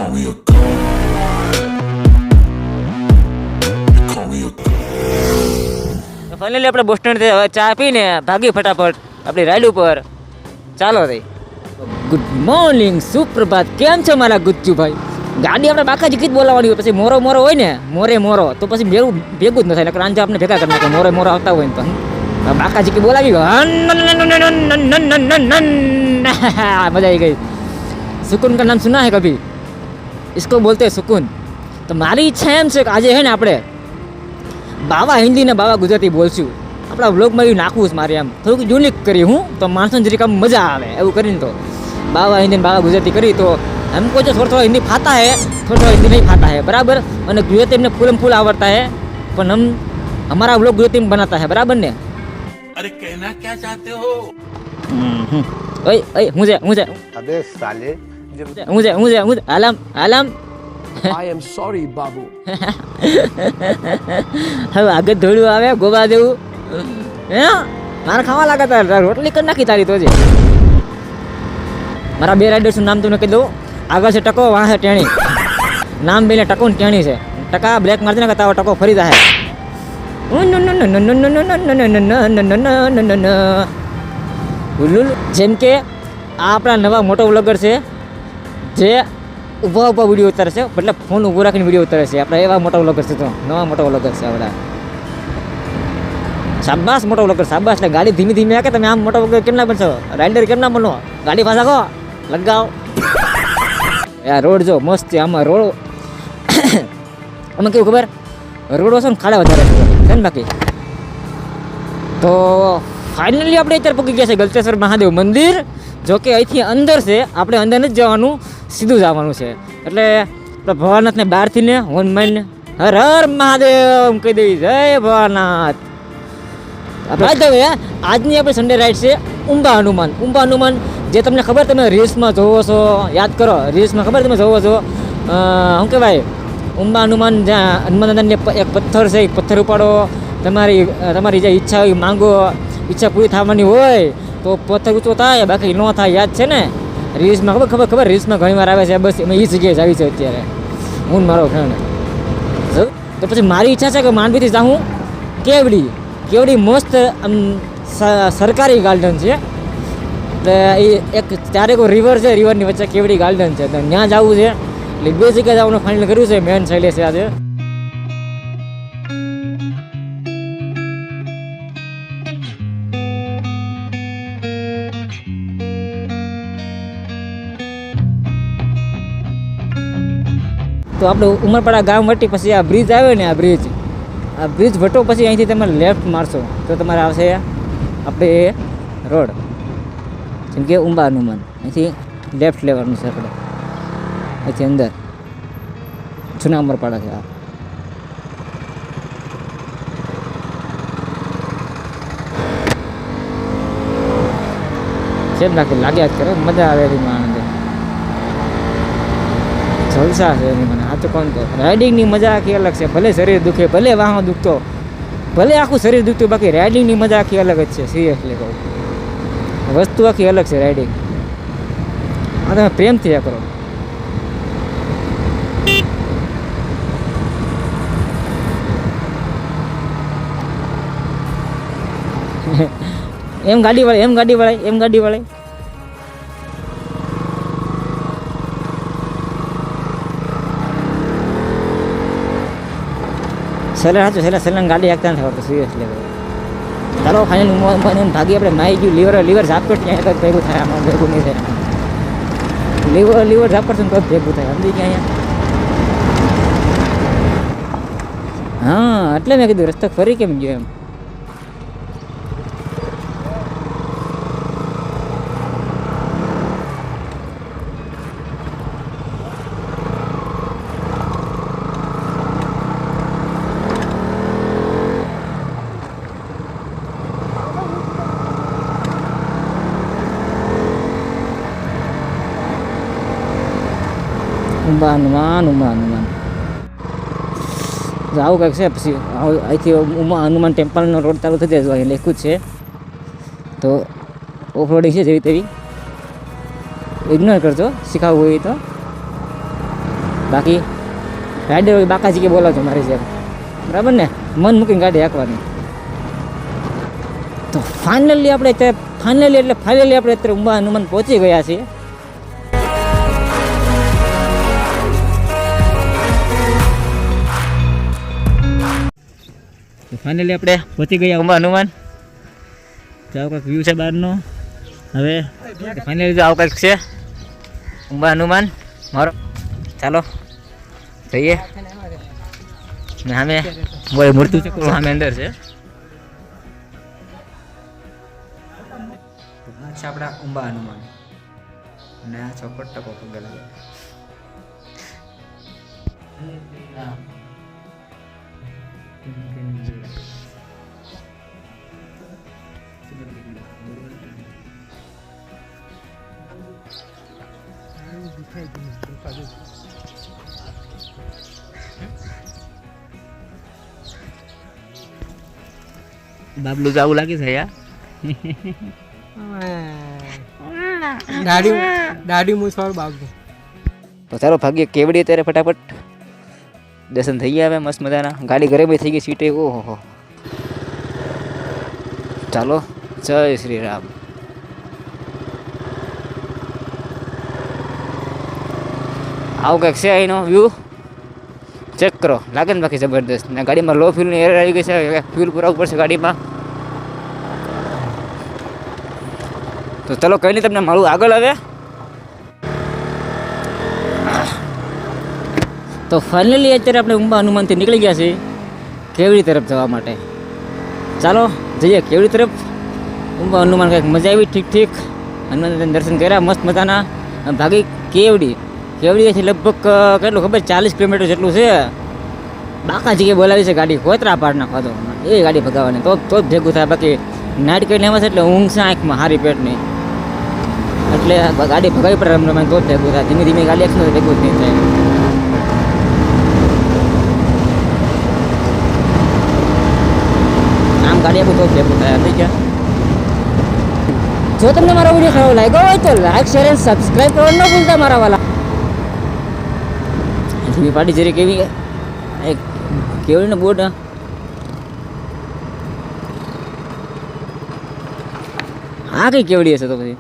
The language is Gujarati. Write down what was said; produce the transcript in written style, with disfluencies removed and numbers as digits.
call me a god. You call me a god. Finally આપણે બસ સ્ટેન્ડ હવે ચા પીને ભાગી ફટાફટ આપણી રાઈડ ઉપર. ચાલો રે. ગુડ મોર્નિંગ, સુપ્રભાત. કેમ છો મારા ગુચ્ચુભાઈ? ગાડી આપણે બાકાજી કીધ બોલાવવાની હોય, પછી મોરો મોરો હોય ને મોરો તો પછી ભેગું જ ન થાય. નકર આંજા આપણે ભેગા કરી નાખે મોરો આવતા હોય ને તો બાકાજી કી બોલાવી મજા આવી ગઈ. સુકૂન કા નામ સુના હે કભી? इसको बोलते हैं सुकून. તો મારી ઈચ્છા એમ છે કે આજે હે ને આપણે બાવા હિન્દી ને બાવા ગુજરાતી બોલશું. આપણા વ્લોગમાં એવું નાખવું છે મારે, એમ થોડુંક યુનિક કરી હું તો માણસોને જરીક આમ મજા આવે એવું કરીને. તો બાવા હિન્દી ને બાવા ગુજરાતી કરી તો हमको जो थोड़ा थोड़ा हिंदी फाता है, थोड़ा थोड़ा हिंदी नहीं फाता है, बराबर. અને ગુજરાતી એમને ફૂલ આવડता है, પણ हम हमारा व्लॉग गुजराती में बनाता है, बराबर ने? अरे कहना क्या चाहते हो? ओए मुझे अबे साले मुझे आलम I am sorry बाबू. હવે આગળ ધોળું આવે ગોબા દેવું હે મારે ખાવા લાગતા રોટલી કરી નાખી તારી તો જે. મારા બે રાઇડર્સનું નામ તમને કહી દઉં. આગળ છે ટકો, વાં છે ટેણી. નામ બેને ટકો ને ટેણી છે. ટકા બ્રેક મારતી ને કરતા ટકો ફરી જાય. જેમ કે આ આપણા નવા મોટો વ્લોગર છે જે ઊભા વિડીયો ઉતારે છે, મતલબ ફોન ઊભો રાખીને વિડીયો ઉતારે છે. આપણે એવા મોટા વ્લોગર છે, તો નવા મોટા વ્લોગર છે આપણા. શાબાશ મોટો વ્લોગર, શાબાશ. એટલે ગાડી ધીમી ધીમી રાખે. તમે આમ મોટો વ્લોગર કેમ ના બનશો? રાઇડર કેમ ના બનો? ગાડી પાછા કહો લગાવ. યાર રોડ જો મસ્ત છે. આમાં રોડ આમાં કેવું ખબર, રોડ છે ને ખાડા વધારે છે ને બાકી. તો ફાઇનલી આપણે અત્યારે પહોંચી ગયા છે ગલતેશ્વર મહાદેવ મંદિર. જો કે અહીંથી અંદર છે, આપણે અંદર નથી જવાનું, સીધું જવાનું છે. એટલે આપણે ભવાનાથને બહારથી ને હનુમાન હર હર મહાદેવ કહી દેવી, જય ભવાનાથ. આપણે આજની આપણે સન્ડે રાઈડ છે ઉંબા હનુમાન. જે તમને ખબર, તમે રીલ્સમાં જોવો છો, યાદ કરો રીલ્સમાં ખબર તમે જોવો છો શું કહેવાય, ઉંબા હનુમાન જ્યાં હનુમાન દાદાને એક પથ્થર છે, એક પથ્થર ઉપાડો, તમારી જે ઈચ્છા હોય માંગો, ઈચ્છા પૂરી થવાની હોય તો પથ્થર ઊંચો થાય, બાકી ન થાય. યાદ છે ને રીલ્સમાં? ખબર રીલ્સમાં ઘણી વાર આવે છે. બસ એમાં એ જગ્યાએ જ આવી છે અત્યારે હું મારો ફ્રેન્ડ. તો પછી મારી ઈચ્છા છે કે માંડવીથી જાઉં કેવડી મસ્ત આમ સરકારી ગાર્ડન છે. એટલે એ એક ચારેક રિવર છે, રિવરની વચ્ચે કેવડી ગાર્ડન છે, તો ત્યાં જવું છે. એટલે બે જગ્યાએ જવાનું ફાઇનલ કર્યું છે. મેન શૈલેષ છે આજે. તો આપણે ઉમરપાડા ગામ વટી પછી આ બ્રિજ આવે ને, આ બ્રિજ વટો પછી અહીંથી તમે લેફ્ટ મારશો તો તમારે આવશે આપણે રોડ, જેમ કે ઉંબા હનુમાન. અહીંથી લેફ્ટ લેવાનું છે આપણે, અહીંથી અંદર જૂના ઉમરપાડા છે. આ સેમ લાગ્યા જ કરે, મજા આવે એની આનંદ, જલસા છે એની મને. આ તો કોણ કહે, રાઇડિંગની મજા આખી અલગ છે. ભલે શરીર દુખે, ભલે વાહન દુખતો, ભલે આખું શરીર દુખતું, બાકી રાઇડિંગની મજા આખી અલગ જ છે. સિરિયસલી કહું, વસ્તુ આખી અલગ છે રાઇડિંગ. આ તમે પ્રેમથી આ કરો. એમ ગાડી વાળાય સેલન ગાડી હાંકતા નથી આવડતું. સિરિયસલી ચાલો ફાઇનલ ભાગી આપણે માઈ ગયું. લીવર ઝાપ કરશે ત્યાં તો ભેગું થાય, આમાં ભેગું નહીં થાય. લીવર ઝાપ કરશે ને તો ભેગું થાય, સમજી ગયા અહીંયા. હા એટલે મેં કીધું રસ્તો ફરી કેમ ગયો એમ. ઉંબા હનુમાન આવું કંઈક છે. પછી અહીંથી ઉમા હનુમાન ટેમ્પલનો રોડ ચાલુ થઈ જાય, અહીં લખ્યું જ છે. તો ઓફરોડિંગ છે જેવી તેવી, ઇગ્નોર કરજો, શીખાવવું હોય તો. બાકી રાઈડર હોય બાકાજી કે બોલાવજો મારી જેમ, બરાબર ને, મન મૂકીને ગાડી હાંકવાની. તો ફાઇનલી આપણે ફાઇનલી આપણે અત્યારે ઉંબા હનુમાન પહોંચી ગયા છીએ. ફાઇનલી આપણે પહોંચી ગયા ઉંબા હનુમાન. જાઓ કંઈક વ્યૂ છે બહારનો. હવે ફાઇનલી જો આવું કંઈક છે ઉંબા હનુમાન મારો. ચાલો જઈએ. ને સામે બોય મૂર્તિ ચક્ર સામે અંદર છે. આ છે આપણા ઉંબા હનુમાન અને આ ચોપટ ટકો પગે લાગે. બાબલું જાવું લાગે છે યાર. દાઢી મૂછવાળું બાબુ. તો ચાલો ભાગ્ય કેવડી અત્યારે ફટાફટ દર્શન થઈ ગયા. હવે મસ્ત મજાના ગાડી ઘરે બી થઈ ગઈ સીટે. ઓહો ચાલો જય શ્રી રામ. આવું કંઈક છે અહીંનો વ્યૂ ચેક કરો. લાગે ને બાકી જબરદસ્ત. ને ગાડીમાં લો ફ્યુલની એરર આવી ગઈ છે, ફ્યુલ પુરાવવું પડશે ગાડીમાં. તો ચલો કંઈ નહીં, તમને મળું આગળ. હવે તો ફાઇનલી અત્યારે આપણે ઉંબા હનુમાનથી નીકળી ગયા છીએ કેવડી તરફ જવા માટે. ચાલો જઈએ કેવડી તરફ. ઉંબા હનુમાન કંઈક મજા આવી ઠીક. હનુમાન દર્શન કર્યા મસ્ત મજાના. ભાગી કેવડી છે લગભગ કેટલું ખબર 40 કિલોમીટર જેટલું છે. બાકાજી કે બોલાવી છે ગાડી કોતરા પાડ નાખવા દો એ ગાડી ભગાવવાની તો જ ભેગું થાય. બાકી નાઇટ કરીને એમાં છે એટલે ઊંઘ છે આંખમાં હારી પેટની, એટલે ગાડી ભગાવી પડે રમરમાય તો જ ભેગું થાય. ધીમે ધીમે ગાડી એકસો ભેગું જ નહીં થાય. આમ ગાડી આપું તો જ ભેગું થાય. થઈ ગયા. જો તમને મારો વિડીયો સારો લાગ્યો હોય તો લાઈક શેર અને સબસ્ક્રાઈબ કરવાનું ન ભૂલતા મારા વાલા. ધીમી પાડી જરી કેવી કેવડીને બોર્ડ. આ કઈ કેવડી હશે તો પછી